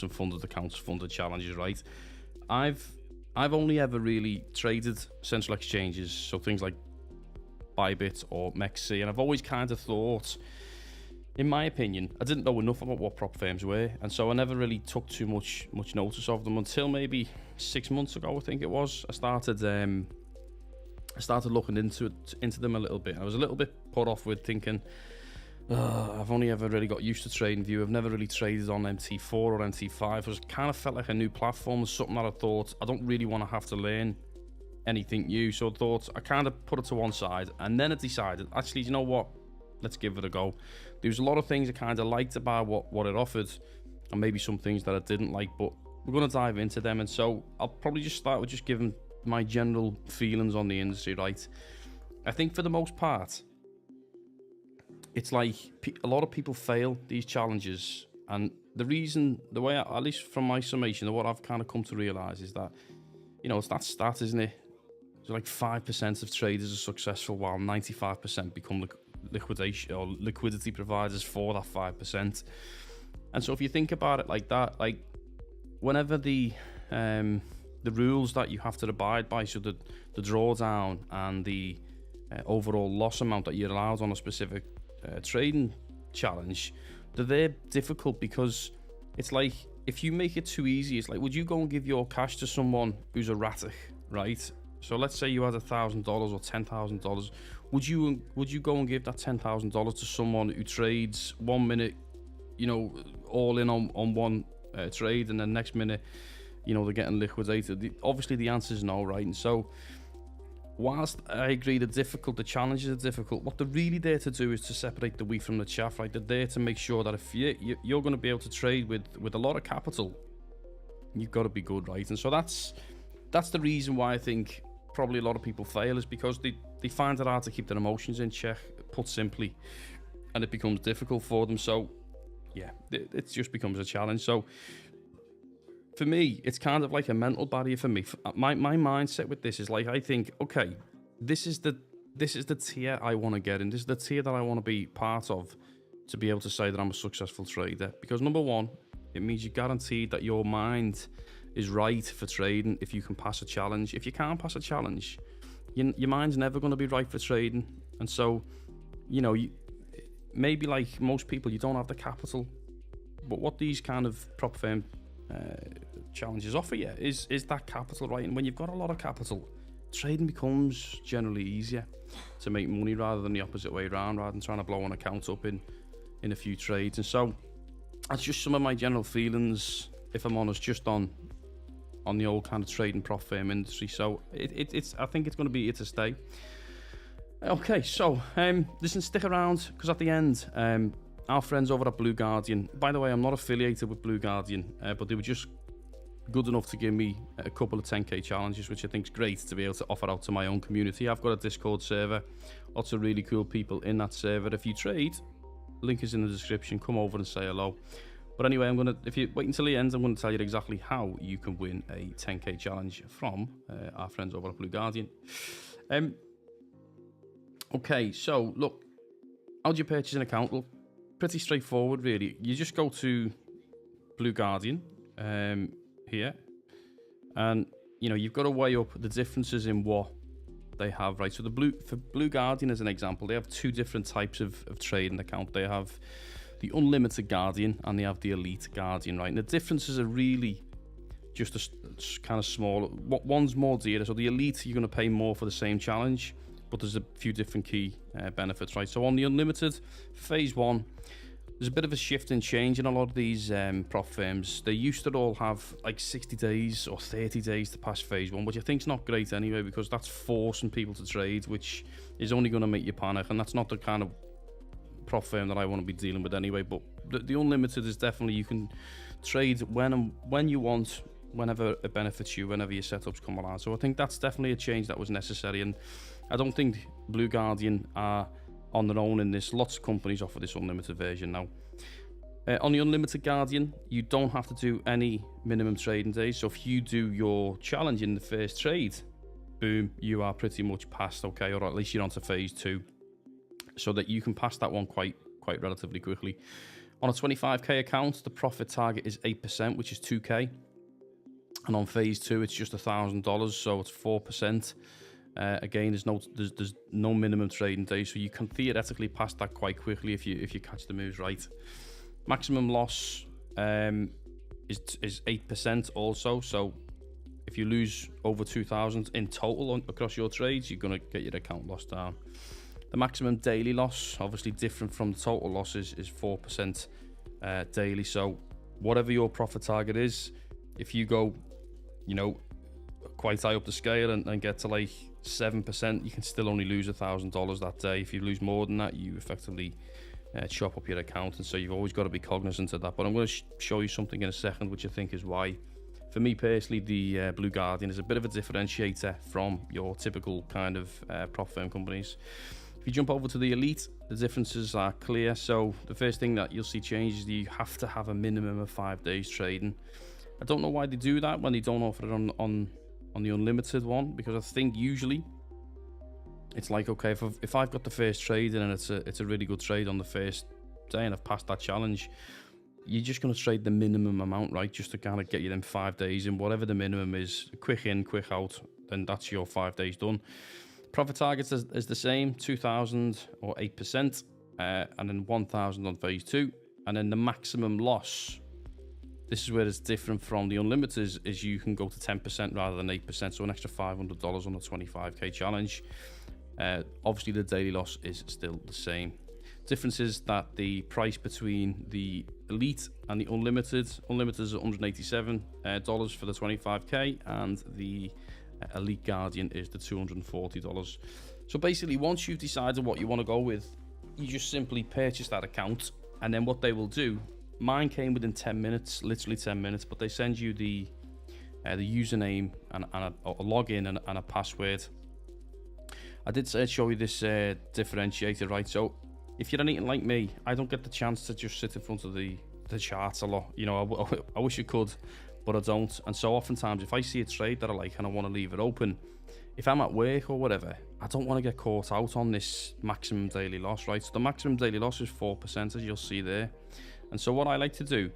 and funded accounts, funded challenges, right? I've only ever really traded central exchanges, so things like ByBit or MEXC, and I've always kind of thought, in my opinion, I didn't know enough about what prop firms were, and so I never really took too much notice of them until maybe 6 months ago, I think it was. I started looking into them a little bit. I was a little bit put off with thinking, I've only ever really got used to TradingView. I've never really traded on MT4 or MT5. It was kind of felt like a new platform. It's something that I thought I don't really want to have to learn anything new. So I kind of put it to one side, and then I decided, actually, you know what? Let's give it a go. There was a lot of things I kind of liked about what it offered, and maybe some things that I didn't like, but we're going to dive into them. And so I'll probably just start with just giving my general feelings on the industry, right? I think for the most part, it's like a lot of people fail these challenges, and the way, at least from my summation, what I've kind of come to realize is that, it's that stat, isn't it? It's like 5% of traders are successful, while 95% become liquidation or liquidity providers for that 5%. And so if you think about it like that, like whenever the rules that you have to abide by, so the drawdown and the overall loss amount that you're allowed on a specific trading challenge, they're difficult, because it's like, if you make it too easy, it's like, would you go and give your cash to someone who's erratic, right? So let's say you had $1,000 or $10,000. Would you go and give that $10,000 to someone who trades 1 minute, all in on one trade, and then next minute, they're getting liquidated? Obviously the answer is no, right? And so, whilst I agree the challenges are difficult, what they're really there to do is to separate the wheat from the chaff, right? They're there to make sure that if you're going to be able to trade with a lot of capital, you've got to be good, right? And so that's the reason why I think probably a lot of people fail, is because they find it hard to keep their emotions in check, put simply, and it becomes difficult for them. So yeah, it just becomes a challenge. So for me, it's kind of like a mental barrier for me. My mindset with this is like, I think, okay, this is the tier I want to get in. This is the tier that I want to be part of, to be able to say that I'm a successful trader. Because number one, it means you're guaranteed that your mind is right for trading if you can pass a challenge. If you can't pass a challenge, your mind's never going to be right for trading. And so, maybe like most people, you don't have the capital, but what these kind of prop firm challenges offer you is that capital, right? And when you've got a lot of capital, trading becomes generally easier to make money, rather than the opposite way around, rather than trying to blow an account up in a few trades. And so that's just some of my general feelings, if I'm honest, just on the old kind of trading prop firm industry. So it's I think it's going to be here to stay. Okay, so listen, stick around, because at the end, our friends over at Blue Guardian, by the way, I'm not affiliated with Blue Guardian, but they were just good enough to give me a couple of 10k challenges, which I think is great to be able to offer out to my own community. I've got a Discord server, lots of really cool people in that server. If you trade, link is in the description, come over and say hello. But anyway, if you wait until the end, I'm going to tell you exactly how you can win a 10k challenge from our friends over at Blue Guardian. Okay, so look, how do you purchase an account? Well, pretty straightforward, really. You just go to Blue Guardian here, and you've got to weigh up the differences in what they have, right? So for Blue Guardian, as an example, they have two different types of trading account. They have the Unlimited Guardian and they have the Elite Guardian, right? And the differences are really just a kind of small. One's more dear, so the Elite, you're going to pay more for the same challenge, but there's a few different key benefits, right? So on the Unlimited, phase one, there's a bit of a shift and change in a lot of these prop firms. They used to all have like 60 days or 30 days to pass phase one, which I think is not great anyway, because that's forcing people to trade, which is only going to make you panic, and that's not the kind of prop firm that I want to be dealing with anyway. But the Unlimited is definitely, you can trade when you want, whenever it benefits you, whenever your setups come along. So I think that's definitely a change that was necessary, and I don't think Blue Guardian are on their own in this. Lots of companies offer this Unlimited version now. On the Unlimited Guardian, you don't have to do any minimum trading days. So if you do your challenge in the first trade, boom, you are pretty much past, okay, or at least you're on to phase two, so that you can pass that one quite relatively quickly. On a 25k account, the profit target is 8%, which is 2k. And on phase 2, it's just $1,000, so it's 4%. Again, there's no minimum trading day, so you can theoretically pass that quite quickly if you catch the moves right. Maximum loss is 8% also, so if you lose over 2,000 in total across your trades, you're going to get your account loss down. The maximum daily loss, obviously different from the total losses, is 4% daily. So whatever your profit target is, if you go, you know, quite high up the scale and get to like 7%, you can still only lose $1,000 that day. If you lose more than that, you effectively chop up your account, and so you've always got to be cognizant of that. But I'm going to show you something in a second, which I think is why, for me personally, the Blue Guardian is a bit of a differentiator from your typical kind of prop firm companies. If you jump over to the Elite, the differences are clear. So the first thing that you'll see change is that you have to have a minimum of 5 days trading. I don't know why they do that when they don't offer it on the unlimited one, because I think usually it's like, okay, if I've got the first trade in and it's a really good trade on the first day and I've passed that challenge, you're just going to trade the minimum amount, right? Just to kind of get you them 5 days in, whatever the minimum is, quick in, quick out, then that's your 5 days done. Profit targets is the same, 2,000 or 8%, and then 1,000 on phase 2. And then the maximum loss, this is where it's different from the unlimited, is you can go to 10% rather than 8%, so an extra $500 on a 25k challenge. Obviously the daily loss is still the same. Difference is that the price between the Elite and the unlimited is $187 for the 25k, and the Elite Guardian is the $240. So basically, once you've decided what you want to go with, you just simply purchase that account, and then what they will do, mine came within 10 minutes, literally 10 minutes, but they send you the username and a login and a password. I did show you this differentiator, right? So if you're anything like me, I don't get the chance to just sit in front of the charts a lot. You know, I wish I could, but I don't. And so oftentimes, if I see a trade that I like and I want to leave it open, if I'm at work or whatever, I don't want to get caught out on this maximum daily loss, right? So the maximum daily loss is 4%, as you'll see there. And so what I like to do,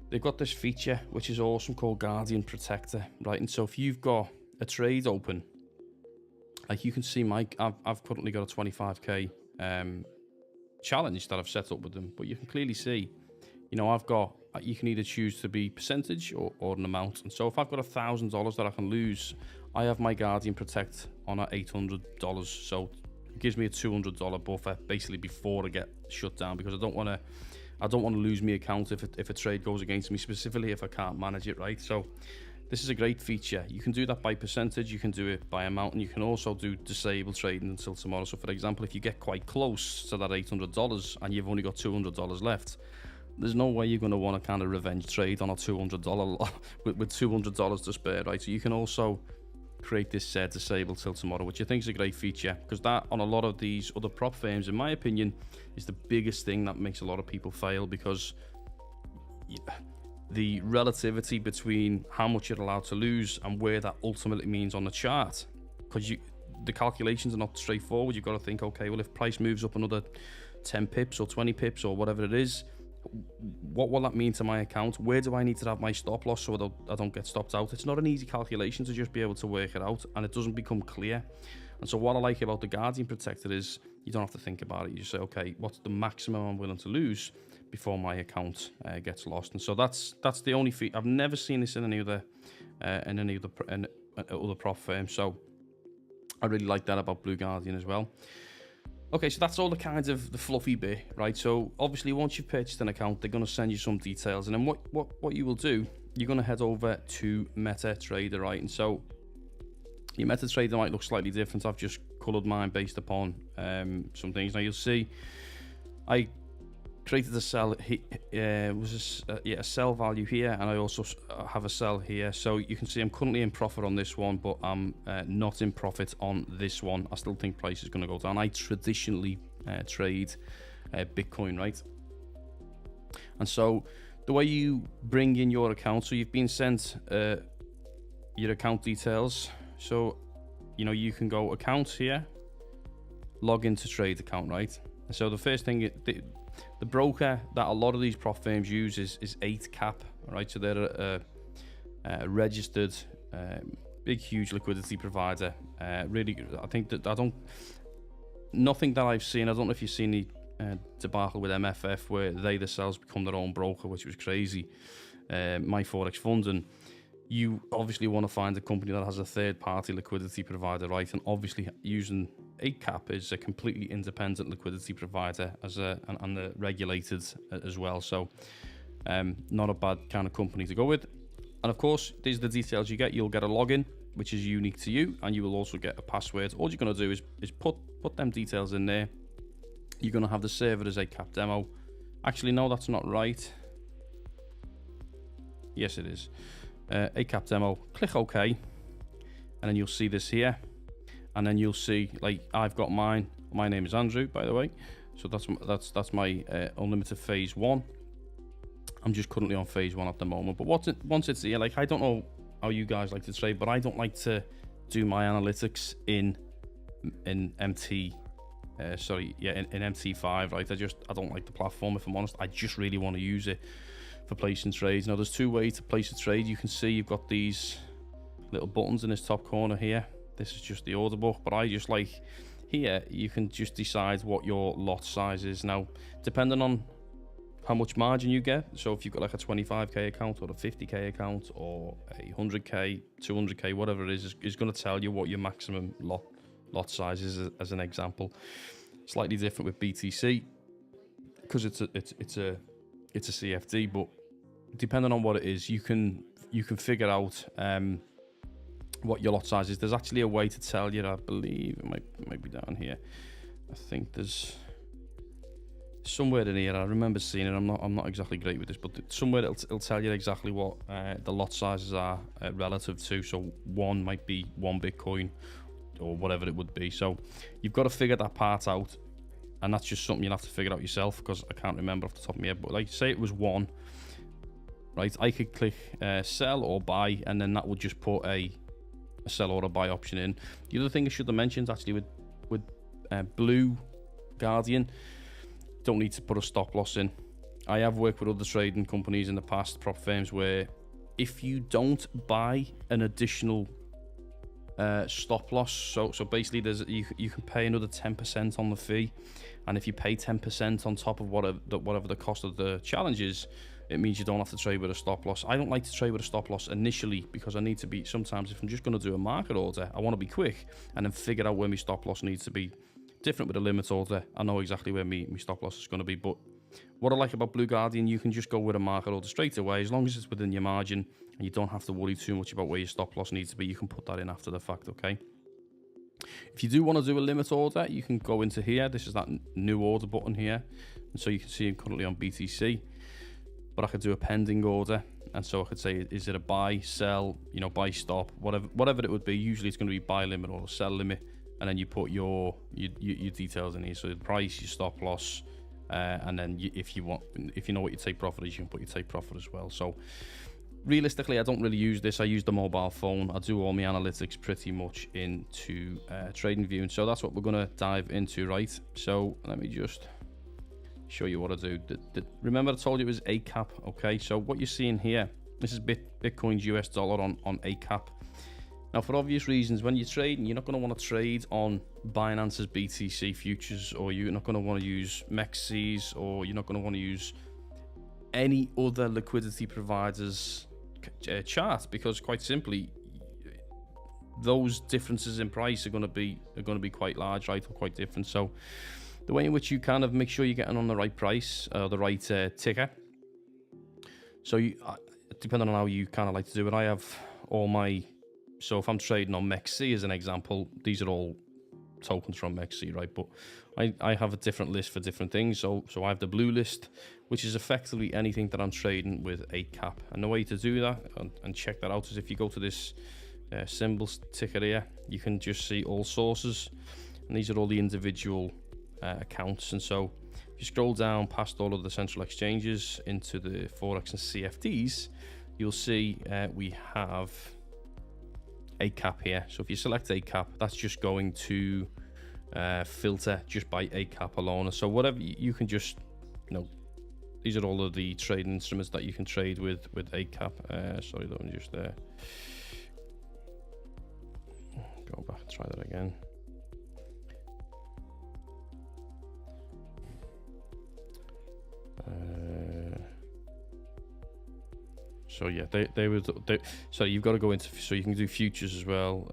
they've got this feature, which is awesome, called Guardian Protector, right? And so if you've got a trade open, like you can see, I've currently got a 25k challenge that I've set up with them, but you can clearly see, you know, you can either choose to be percentage or an amount. And so if I've got $1,000 that I can lose, I have my Guardian Protect on at $800. So it gives me a $200 buffer basically before I get shut down, because I don't want to lose my account if a trade goes against me, specifically if I can't manage it, right? So this is a great feature. You can do that by percentage, you can do it by amount, and you can also do disable trading until tomorrow. So for example, if you get quite close to that $800 and you've only got $200 left, there's no way you're going to want to kind of revenge trade on a $200 with $200 to spare, right? So you can also create this disable till tomorrow, which I think is a great feature, because that, on a lot of these other prop firms, in my opinion, is the biggest thing that makes a lot of people fail, because the relativity between how much you're allowed to lose and where that ultimately means on the chart, because the calculations are not straightforward. You've got to think, okay, well, if price moves up another 10 pips or 20 pips or whatever it is, what will that mean to my account? Where do I need to have my stop loss so I don't get stopped out? It's not an easy calculation to just be able to work it out, and it doesn't become clear. And so what I like about the Guardian Protector is you don't have to think about it. You just say, okay, what's the maximum I'm willing to lose before my account gets lost? And so that's the only fee. I've never seen this in any other prop firm. So I really like that about Blue Guardian as well. Okay, so that's all the kinds of the fluffy bit, right? So obviously, once you've purchased an account, they're going to send you some details, and then what you will do, you're going to head over to MetaTrader, right? And so your MetaTrader might look slightly different. I've just coloured mine based upon some things. Now you'll see, I created a sell a sell value here, and I also have a sell here. So you can see I'm currently in profit on this one, but I'm not in profit on this one. I still think price is going to go down. I traditionally trade Bitcoin, right? And so the way you bring in your account, so you've been sent your account details. So you know, you can go accounts here, log into trade account, right? And so the first thing the broker that a lot of these prop firms use is 8cap. All right, so they're a registered, big, huge liquidity provider. Really, I think that nothing that I've seen. I don't know if you've seen the debacle with MFF where they themselves become their own broker, which was crazy. My Forex Fund, and you obviously want to find a company that has a third-party liquidity provider, right? And obviously using 8cap is a completely independent liquidity provider and they're regulated as well. So not a bad kind of company to go with. And of course, these are the details you get. You'll get a login, which is unique to you, and you will also get a password. All you're going to do is put them details in there. You're going to have the server as 8cap demo. Actually, no, that's not right. Yes, it is. 8cap demo. Click OK, and then you'll see this here. And then you'll see, like, I've got mine. My name is Andrew, by the way. So that's my unlimited phase 1. I'm just currently on phase 1 at the moment. But once it's here, like, I don't know how you guys like to trade, but I don't like to do my analytics in MT. In MT5, right? I don't like the platform, if I'm honest. I just really want to use it for placing trades. Now, there's 2 ways to place a trade. You can see you've got these little buttons in this top corner here. This is just the order book, but I just like here, you can just decide what your lot size is. Now, depending on how much margin you get, so if you've got like a 25k account or a 50k account or a 100k, 200k, whatever it is going to tell you what your maximum lot size is, as an example. Slightly different with BTC because it's a CFD, but depending on what it is, you can figure out what your lot size is. There's actually a way to tell you. I believe it might be down here. I think there's somewhere in here. I remember seeing it. I'm not exactly great with this, but somewhere it'll tell you exactly what the lot sizes are relative to. So one might be 1 Bitcoin or whatever it would be. So you've got to figure that part out, and that's just something you'll have to figure out yourself, because I can't remember off the top of my head. But like, say it was 1, right? I could click sell or buy, and then that would just put a sell or a buy option in. The other thing I should have mentioned, actually, with Blue Guardian, don't need to put a stop loss in. I have worked with other trading companies in the past, prop firms, where if you don't buy an additional stop loss, so basically you can pay another 10% on the fee, and if you pay 10% on top of whatever the cost of the challenge is, it means you don't have to trade with a stop loss. I don't like to trade with a stop loss initially, because I need to be, sometimes if I'm just going to do a market order, I want to be quick and then figure out where my stop loss needs to be. Different with a limit order, I know exactly where my stop loss is going to be. But what I like about Blue Guardian, you can just go with a market order straight away, as long as it's within your margin and you don't have to worry too much about where your stop loss needs to be. You can put that in after the fact, okay? If you do want to do a limit order, you can go into here. This is that new order button here, and so you can see I'm currently on BTC, but I could do a pending order, and so I could say, is it a buy, sell, buy, stop, whatever it would be. Usually it's going to be buy limit or sell limit, and then you put your details in here, so the price, your stop loss, and then if you know what your take profit is, you can put your take profit as well. So realistically, I don't really use this. I use the mobile phone. I do all my analytics pretty much into TradingView, and so that's what we're going to dive into, right? So let me just show you what I do. Remember I told you it was 8cap, okay? So what you're seeing here, this is Bitcoin's US dollar on 8cap. Now, for obvious reasons, when you're trading, you're not going to want to trade on Binance's BTC futures, or you're not going to want to use MEXCs, or you're not going to want to use any other liquidity providers chart, because quite simply, those differences in price are going to be quite large, right, or quite different. So the way in which you kind of make sure you're getting on the right price, the right ticker. So depending on how you kind of like to do it, I have all my. So if I'm trading on MEXC as an example, these are all tokens from MEXC, right? But I have a different list for different things. So I have the blue list, which is effectively anything that I'm trading with 8cap. And the way to do that and check that out is if you go to this symbols ticker here, you can just see all sources. And these are all the individual accounts. And so if you scroll down past all of the central exchanges into the Forex and CFDs, you'll see we have 8cap here. So if you select 8cap, that's just going to filter just by 8cap alone. So whatever, you can just these are all of the trading instruments that you can trade with ACAP. Sorry, let me just go back, try that again. So yeah, so you've got to go into, so you can do futures as well.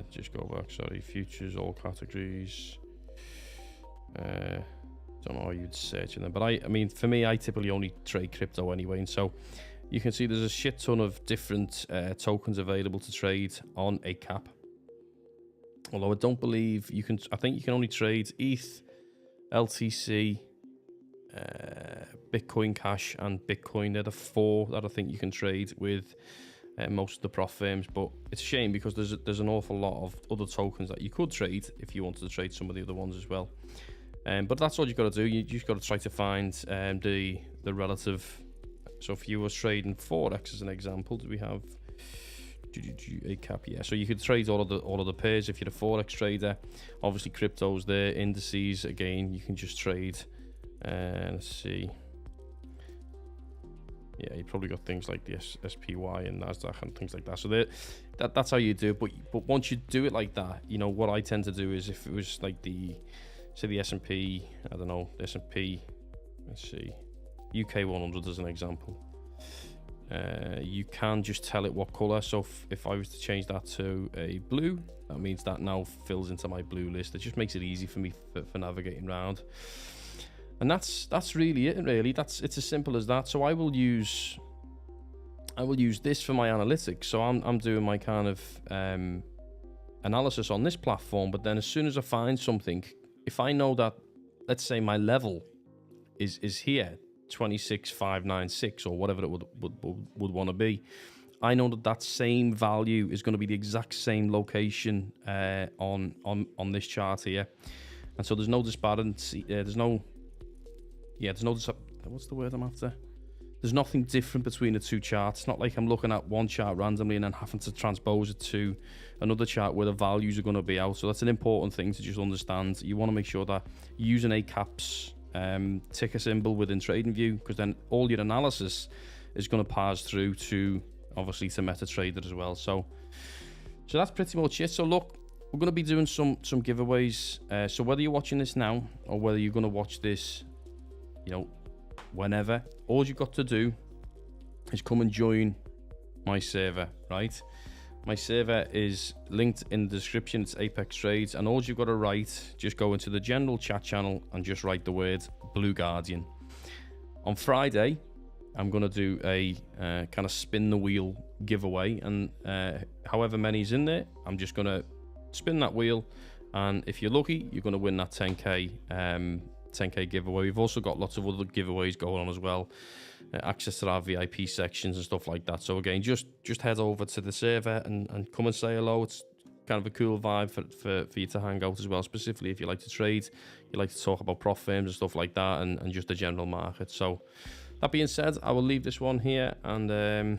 Just go back, sorry, futures, all categories. Don't know how you'd search in them, but I mean, for me, I typically only trade crypto anyway, and so you can see there's a shit ton of different tokens available to trade on ACAP. Although I don't believe you can, I think you can only trade ETH, LTC, Bitcoin Cash, and Bitcoin. They're the 4 that I think you can trade with most of the prof firms, but it's a shame because there's an awful lot of other tokens that you could trade if you wanted to trade some of the other ones as well. But that's all you've got to do. You just got to try to find the relative. So if you were trading Forex as an example, do we have ACAP? Yeah, so you could trade all of the pairs if you're a Forex trader. Obviously cryptos there, indices, again, you can just trade. Let's see. Yeah, you probably got things like the SPY and NASDAQ and things like that. So that's how you do it. But once you do it like that, what I tend to do is if it was like say the S&P, I don't know, the S&P, let's see, UK 100 as an example. You can just tell it what color. So if I was to change that to a blue, that means that now fills into my blue list. It just makes it easy for me for navigating around. And that's really it. Really, it's as simple as that. So I will use this for my analytics. So I'm doing my kind of analysis on this platform. But then as soon as I find something, if I know that, let's say my level is here, 26,596 or whatever it would want to be, I know that same value is going to be the exact same location on this chart here, and so there's no disparity. There's no what's the word I'm after? There's nothing different between the two charts. It's not like I'm looking at one chart randomly and then having to transpose it to another chart where the values are going to be out. So that's an important thing to just understand. You want to make sure that you're using ACAP's ticker symbol within TradingView, because then all your analysis is going to pass through to, obviously, to MetaTrader as well. So that's pretty much it. So look, we're going to be doing some giveaways. So whether you're watching this now or whether you're going to watch this, whenever, all you've got to do is come and join my server, right? My server is linked in the description. It's Apex Trades, and all you've got to write, just go into the general chat channel and just write the word Blue Guardian. On Friday, I'm going to do a kind of spin the wheel giveaway, and however many's in there, I'm just going to spin that wheel, and if you're lucky, you're going to win that 10k giveaway. We've also got lots of other giveaways going on as well, access to our VIP sections and stuff like that. So again, just head over to the server and come and say hello. It's kind of a cool vibe for you to hang out as well, specifically if you like to trade, you like to talk about prof firms and stuff like that, and just the general market. So that being said, I will leave this one here, and